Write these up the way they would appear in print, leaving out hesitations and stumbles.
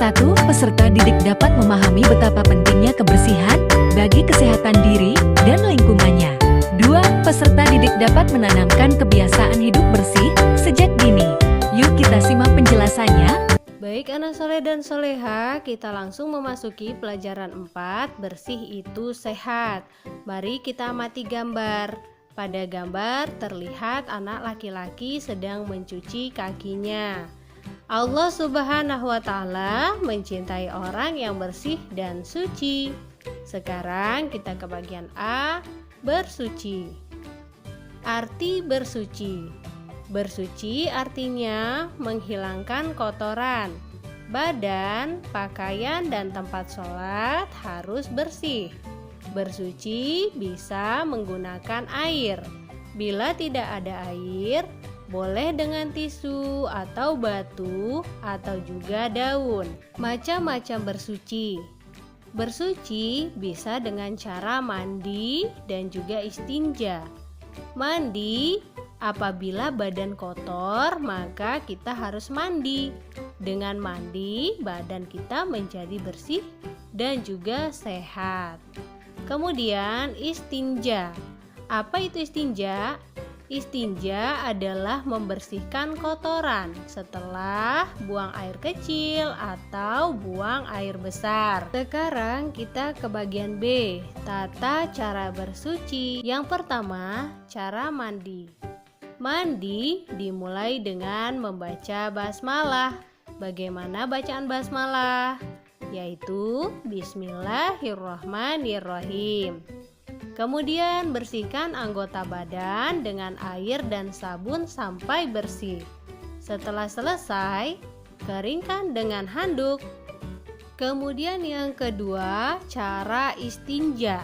1. Peserta didik dapat memahami betapa pentingnya kebersihan bagi kesehatan diri dan lingkungannya. 2. Peserta didik dapat menanamkan kebiasaan hidup bersih sejak dini. Yuk kita simak penjelasannya. Baik anak soleh dan soleha, kita langsung memasuki pelajaran 4, bersih itu sehat. Mari kita amati gambar. Pada gambar terlihat anak laki-laki sedang mencuci kakinya. Allah Subhanahu wa Ta'ala mencintai orang yang bersih dan suci. Sekarang kita ke bagian A, bersuci. Arti bersuci. Bersuci artinya menghilangkan kotoran. Badan, pakaian, dan tempat sholat harus bersih. Bersuci bisa menggunakan air. Bila tidak ada air, boleh dengan tisu atau batu atau juga daun. Macam-macam bersuci. Bersuci bisa dengan cara mandi dan juga istinja. Mandi, apabila badan kotor, maka kita harus mandi. Dengan mandi, badan kita menjadi bersih dan juga sehat. Kemudian istinja. Apa itu istinja? Istinja adalah membersihkan kotoran setelah buang air kecil atau buang air besar. Sekarang kita ke bagian B, tata cara bersuci. Yang pertama, cara mandi. Mandi dimulai dengan membaca basmalah. Bagaimana bacaan basmalah? Yaitu Bismillahirrahmanirrahim. Kemudian bersihkan anggota badan dengan air dan sabun sampai bersih. Setelah selesai, keringkan dengan handuk. Kemudian yang kedua, cara istinja.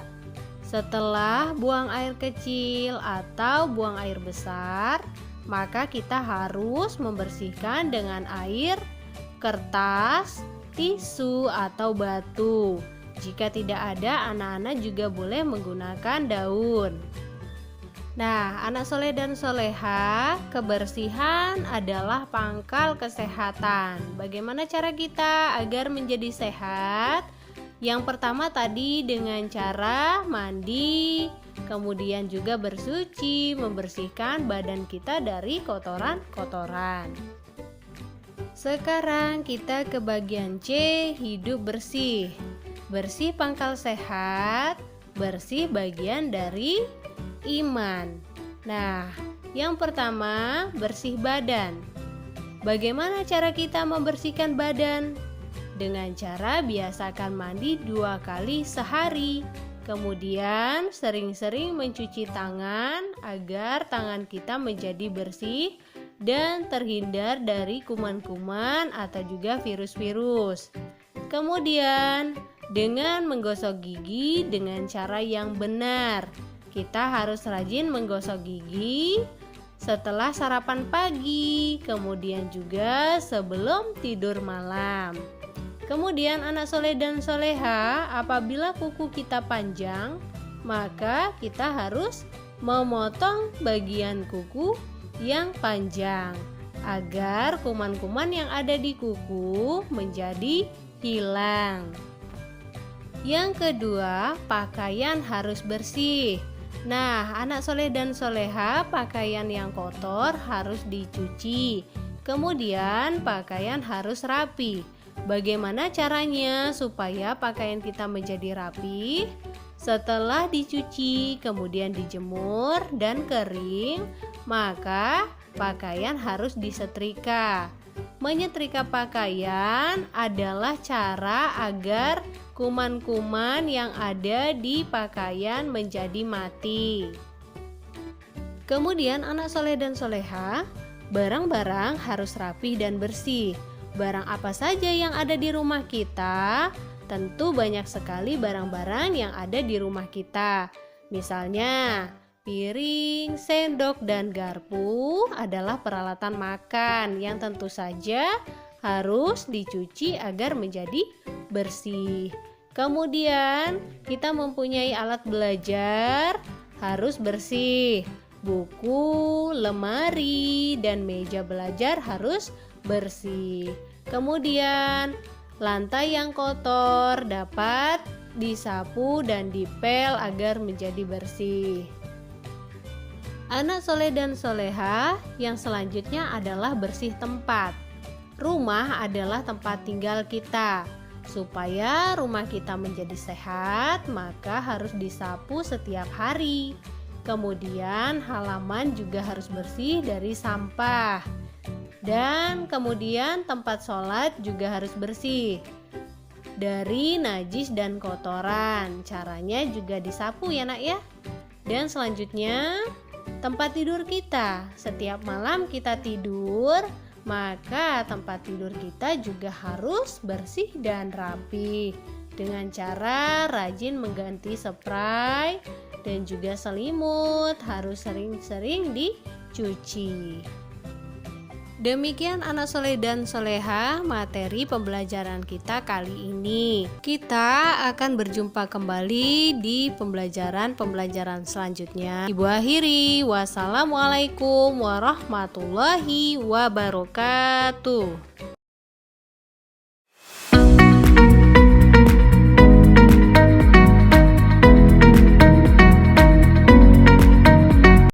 Setelah buang air kecil atau buang air besar, maka kita harus membersihkan dengan air, kertas, tisu, atau batu. Jika tidak ada, anak-anak juga boleh menggunakan daun. Nah, anak soleh dan soleha, kebersihan adalah pangkal kesehatan. Bagaimana cara kita agar menjadi sehat? Yang pertama tadi dengan cara mandi, kemudian juga bersuci, membersihkan badan kita dari kotoran-kotoran. Sekarang kita ke bagian C, hidup bersih. Bersih pangkal sehat, bersih bagian dari iman. Nah, yang pertama bersih badan. Bagaimana cara kita membersihkan badan? Dengan cara biasakan mandi 2 kali sehari. Kemudian sering-sering mencuci tangan agar tangan kita menjadi bersih dan terhindar dari kuman-kuman atau juga virus-virus. Kemudian dengan menggosok gigi dengan cara yang benar. Kita harus rajin menggosok gigi setelah sarapan pagi, kemudian juga sebelum tidur malam. Kemudian anak soleh dan soleha, apabila kuku kita panjang, maka kita harus memotong bagian kuku yang panjang agar kuman-kuman yang ada di kuku menjadi hilang. Yang kedua, pakaian harus bersih. Nah, anak soleh dan soleha, pakaian yang kotor harus dicuci. Kemudian pakaian harus rapi. Bagaimana caranya supaya pakaian kita menjadi rapi? Setelah dicuci, kemudian dijemur dan kering, maka pakaian harus disetrika. Menyetrika pakaian adalah cara agar kuman-kuman yang ada di pakaian menjadi mati. Kemudian anak soleh dan soleha, barang-barang harus rapi dan bersih. Barang apa saja yang ada di rumah kita? Tentu banyak sekali barang-barang yang ada di rumah kita. Misalnya, piring, sendok, dan garpu adalah peralatan makan yang tentu saja harus dicuci agar menjadi bersih. Kemudian kita mempunyai alat belajar harus bersih. Buku, lemari, dan meja belajar harus bersih. Kemudian Lantai yang kotor dapat disapu dan dipel agar menjadi bersih. Anak soleh dan soleha yang selanjutnya adalah bersih tempat. Rumah adalah tempat tinggal kita. Supaya rumah kita menjadi sehat, maka harus disapu setiap hari. Kemudian halaman juga harus bersih dari sampah. Dan kemudian tempat sholat juga harus bersih dari najis dan kotoran. Caranya juga disapu ya nak ya. Dan selanjutnya tempat tidur kita. Setiap malam kita tidur, maka tempat tidur kita juga harus bersih dan rapi dengan cara rajin mengganti spray dan juga selimut harus sering-sering dicuci. Demikian anak soleh dan soleha materi pembelajaran kita kali ini. Kita akan berjumpa kembali di pembelajaran selanjutnya. Ibu akhiri, wassalamualaikum warahmatullahi wabarakatuh.